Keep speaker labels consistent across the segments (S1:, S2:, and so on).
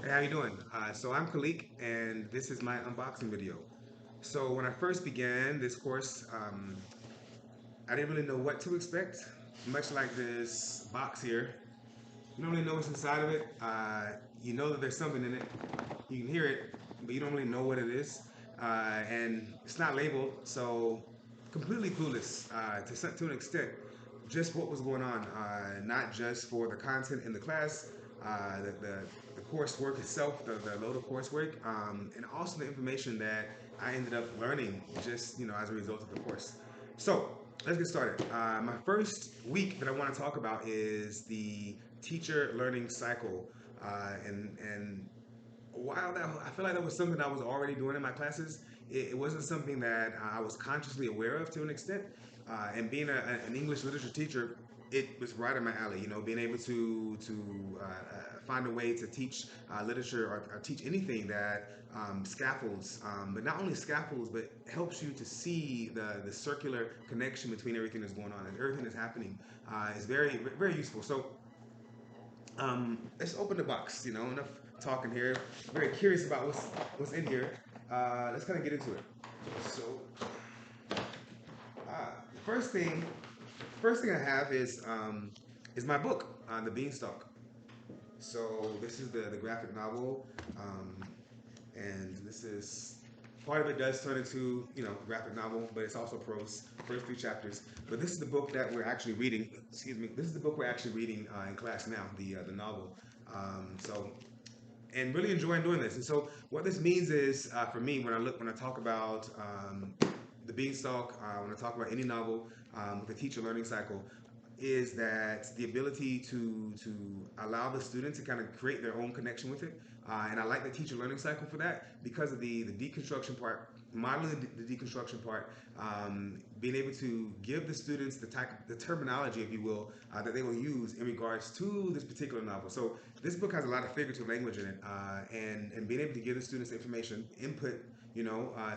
S1: Hey, how you doing? So I'm Kalique, and this is my unboxing video. So when I first began this course, I didn't really know what to expect. Much like this box here, you don't really know what's inside of it. You know that there's something in it. You can hear it, but you don't really know what it is. And it's not labeled, so completely clueless to an extent. Just what was going on, not just for the content in the class, the coursework itself, the load of coursework, and also the information that I ended up learning just as a result of the course. So let's get started. My first week that I want to talk about is the teacher learning cycle, and while that I feel like that was something I was already doing in my classes, it wasn't something that I was consciously aware of to an extent. And being an English literature teacher, it was right in my alley. Being able to find a way to teach literature or teach anything that scaffolds, but not only scaffolds, but helps you to see the circular connection between everything that's going on and everything that's happening is very very useful. So let's open the box. Enough talking here. Very curious about what's in here. Let's kind of get into it. So, the first thing I have is my book on the Beanstalk. So this is the graphic novel, and this is part of it does turn into graphic novel, but it's also prose. First three chapters. But this is the book that we're actually reading. Excuse me. This is the book we're actually reading in class now. The novel. So and really enjoying doing this. And so what this means is for me when I talk about the Beanstalk, when I talk about any novel with a teacher learning cycle, is that the ability to allow the student to kind of create their own connection with it. And I like the teacher learning cycle for that because of the deconstruction part, modeling the deconstruction part, being able to give the students the terminology, if you will, that they will use in regards to this particular novel. So this book has a lot of figurative language in it, and being able to give the students information, input,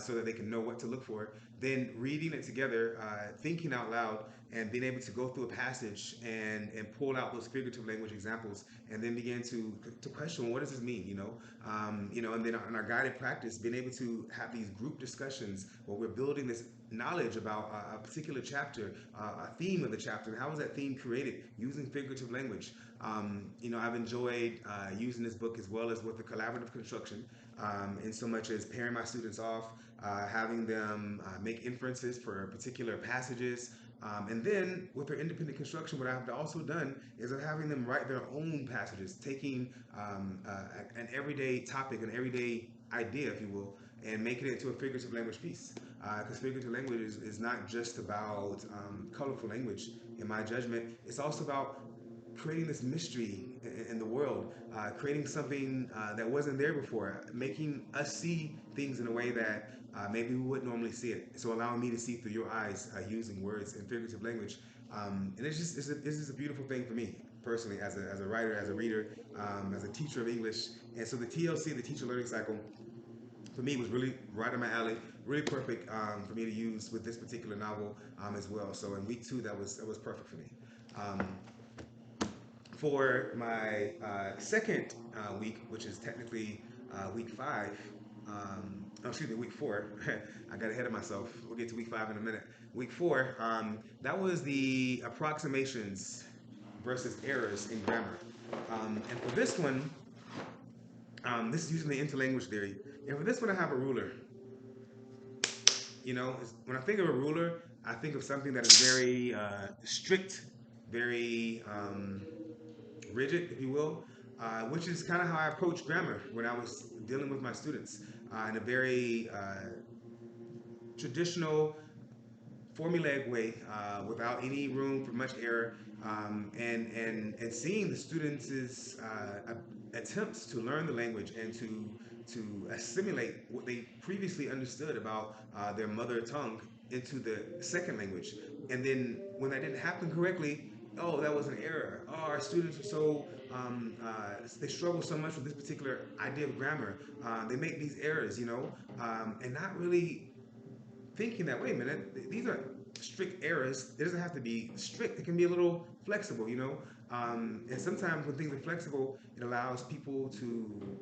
S1: so that they can know what to look for. Then reading it together, thinking out loud, and being able to go through a passage and pull out those figurative language examples, and then begin to question, well, what does this mean? And then in our guided practice, being able to have these group discussions where we're building this knowledge about a particular chapter, a theme of the chapter, and how was that theme created using figurative language. I've enjoyed using this book as well as with the collaborative construction, in so much as pairing my students off, having them make inferences for particular passages. And then with their independent construction, what I've also done is having them write their own passages, taking an everyday topic, an everyday idea, if you will, and making it into a figurative language piece. Because figurative language is not just about colorful language, in my judgment. It's also about creating this mystery in the world, creating something that wasn't there before, making us see things in a way that maybe we wouldn't normally see it. So allowing me to see through your eyes using words and figurative language. And it's just a beautiful thing for me personally as a writer, as a reader, as a teacher of English. And so the TLC, the teacher learning cycle, for me was really right in my alley, really perfect for me to use with this particular novel as well. So in week two, that was perfect for me. Um, for my second week, which is technically week five, oh, excuse me, week four. I got ahead of myself. We'll get to week five in a minute. Week four, that was the approximations versus errors in grammar. And for this one, this is using the interlanguage theory. And for this one, I have a ruler. When I think of a ruler, I think of something that is very strict, very rigid, if you will, which is kind of how I approached grammar when I was dealing with my students in a very traditional, formulaic way, without any room for much error, and seeing the students' attempts to learn the language and to assimilate what they previously understood about their mother tongue into the second language, and then when that didn't happen correctly, oh, that was an error. Oh, our students are so they struggle so much with this particular idea of grammar. They make these errors, and not really thinking that, wait a minute, these are strict errors. It doesn't have to be strict. It can be a little flexible. And sometimes when things are flexible, it allows people to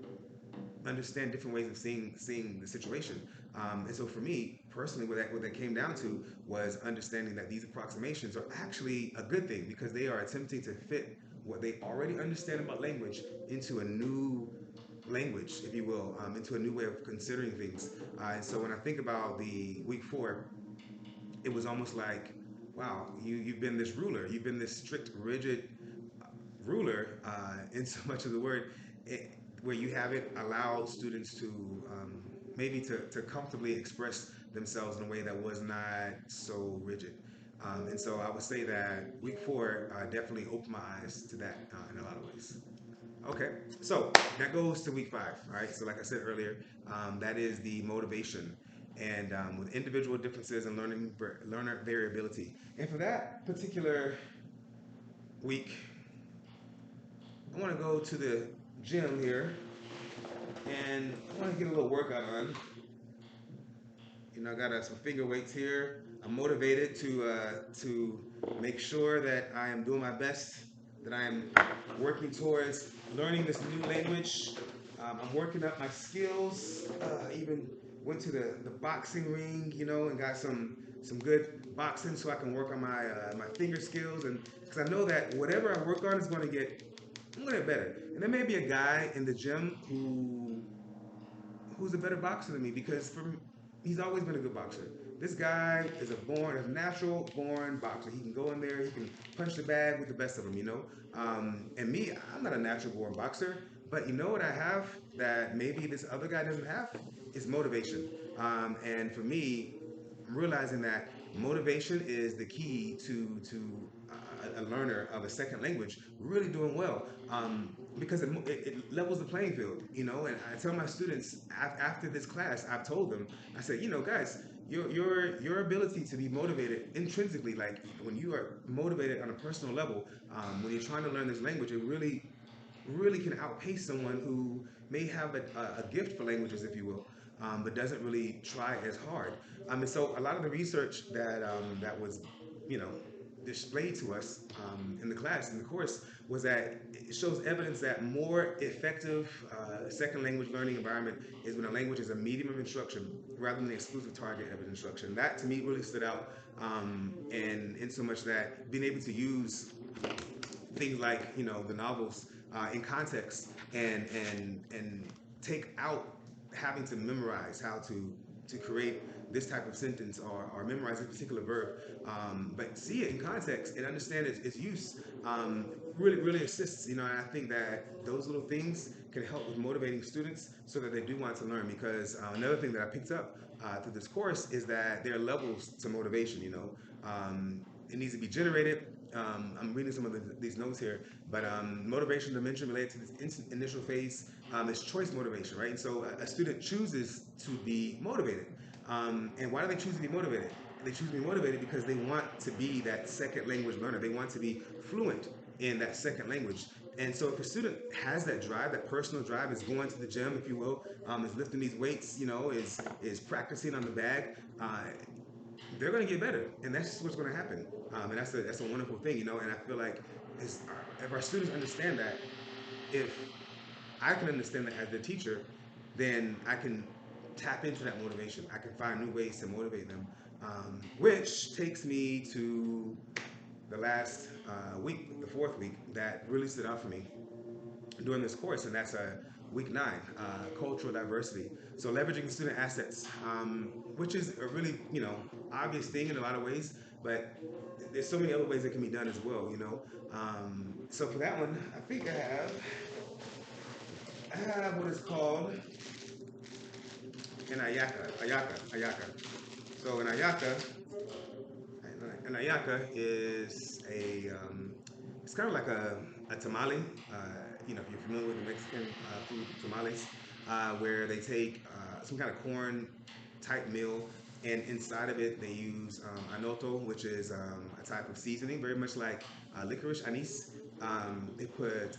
S1: understand different ways of seeing the situation. And so for me personally, what that came down to was understanding that these approximations are actually a good thing because they are attempting to fit what they already understand about language into a new language, if you will, into a new way of considering things. And so when I think about the week 4, it was almost like, wow, you've been this ruler, you've been this strict, rigid ruler in so much of the word, it, where you haven't allowed students to maybe to comfortably express themselves in a way that was not so rigid. And so I would say that week 4 definitely opened my eyes to that in a lot of ways. Okay, so that goes to week 5. All right, so like I said earlier, that is the motivation, and with individual differences and learner variability. And for that particular week, I want to go to the gym here, and I want to get a little workout on. I got some finger weights here. I'm motivated to make sure that I am doing my best, that I am working towards learning this new language. I'm working up my skills. Even went to the boxing ring, and got some good boxing so I can work on my finger skills, and because I know that whatever I work on is going to get I'm gonna get better. And there may be a guy in the gym who's a better boxer than me because he's always been a good boxer. This guy is a natural born boxer. He can go in there, he can punch the bag with the best of them. And me, I'm not a natural born boxer, but you know what I have that maybe this other guy doesn't have is motivation. And for me, I'm realizing that motivation is the key to a learner of a second language really doing well, because it levels the playing field. And I tell my students after this class, I've told them, I said, guys, your ability to be motivated intrinsically, like when you are motivated on a personal level, when you're trying to learn this language, it really can outpace someone who may have a gift for languages, if you will, but doesn't really try as hard. And so a lot of the research that was, you know, displayed to us in the class, in the course, was that it shows evidence that more effective second language learning environment is when a language is a medium of instruction rather than the exclusive target of instruction. That to me really stood out, and in so much that being able to use things like the novels in context, and take out having to memorize how to create this type of sentence, or memorize a particular verb, but see it in context and understand its use, really assists. And I think that those little things can help with motivating students so that they do want to learn. Because another thing that I picked up through this course is that there are levels to motivation. It needs to be generated. I'm reading some of these notes here, but motivation dimension related to this initial phase is choice motivation, right? And so a student chooses to be motivated. And why do they choose to be motivated? They choose to be motivated because they want to be that second language learner. They want to be fluent in that second language. And so if a student has that drive, that personal drive, is going to the gym, if you will, is lifting these weights, is practicing on the bag, they're going to get better, and that's just what's going to happen. And that's a wonderful thing. And I feel like if our students understand that, if I can understand that as their teacher, then I can tap into that motivation. I can find new ways to motivate them, which takes me to the last week, the 4th week, that really stood out for me during this course, and that's week 9, cultural diversity. So leveraging student assets, which is a really obvious thing in a lot of ways, but there's so many other ways that can be done as well. So for that one, I think I have what is called an ayaka. So an ayaka is it's kind of like a tamale. If you're familiar with the Mexican food tamales, where they take some kind of corn type meal, and inside of it they use anoto, which is a type of seasoning, very much like licorice anise. They put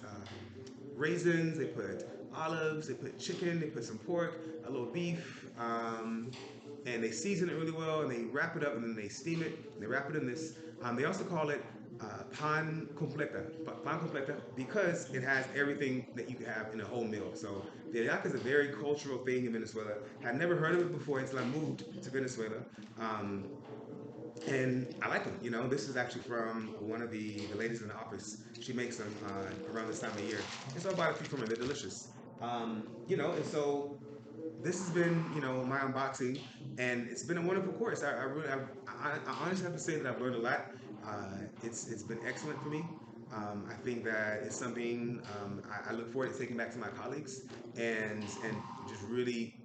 S1: raisins, they put olives, they put chicken, they put some pork, a little beef, and they season it really well, and they wrap it up, and then they steam it, and they wrap it in this. They also call it pan completa, because it has everything that you could have in a whole meal. So the hallaca is a very cultural thing in Venezuela. Had never heard of it before until I moved to Venezuela. Um, and I like them. You know, this is actually from one of the ladies in the office. She makes them around this time of year, and so I bought a few from her. They're delicious. And so this has been, my unboxing, and it's been a wonderful course. I honestly have to say that I've learned a lot. It's been excellent for me. I think that it's something I look forward to taking back to my colleagues and just really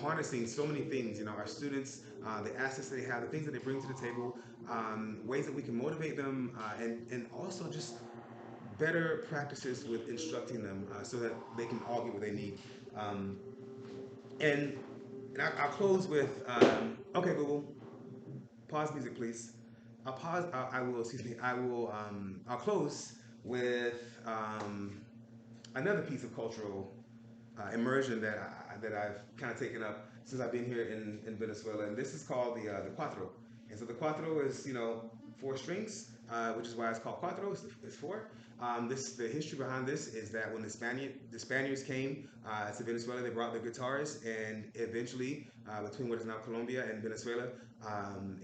S1: harnessing so many things. Our students, the assets they have, the things that they bring to the table, ways that we can motivate them, and also just better practices with instructing them so that they can all get what they need. Um, and I'll close with okay, Google, pause music, please. I'll pause. I will. Excuse me. I will. I'll close with another piece of cultural immersion that I've kind of taken up since I've been here in Venezuela, and this is called the cuatro. And so the cuatro is four strings, which is why it's called cuatro. It's four. The history behind this is that when the Spaniards came to Venezuela, they brought their guitars, and eventually between what is now Colombia and Venezuela,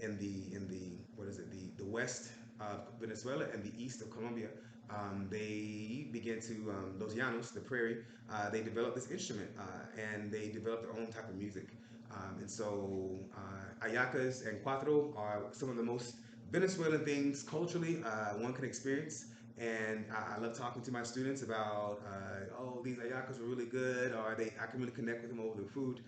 S1: in the what is it the west of Venezuela and the east of Colombia, they began to those llanos, the prairie, they developed this instrument and they developed their own type of music. Ayacas and cuatro are some of the most Venezuelan things culturally one can experience. And I love talking to my students about, these ayacas are really good, or I can really connect with them over the food.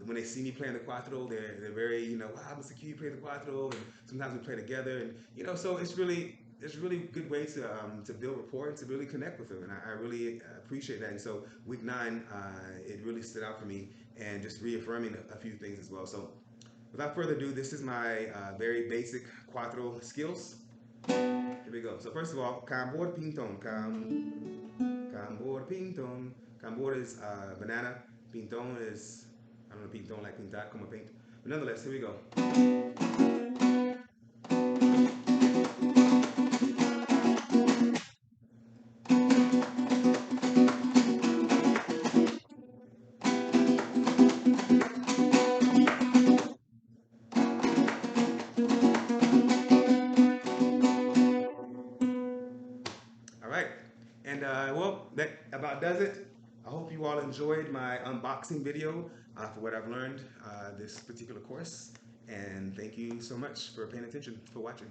S1: When they see me playing the cuatro, they're very, wow, Mr. Q, you play the cuatro, and sometimes we play together, and so it's really good way to build rapport and to really connect with them, and I really appreciate that. And so week 9, it really stood out for me, and just reaffirming a few things as well. So without further ado, this is my very basic cuatro skills. Here we go. So first of all, cambor pinton, cambor pinton. Cambor is banana. Pinton is, I don't know, pinton like pintar, como paint. But nonetheless, here we go. All right. And well, that about does it. I hope you all enjoyed my unboxing video for what I've learned this particular course. And thank you so much for paying attention, for watching.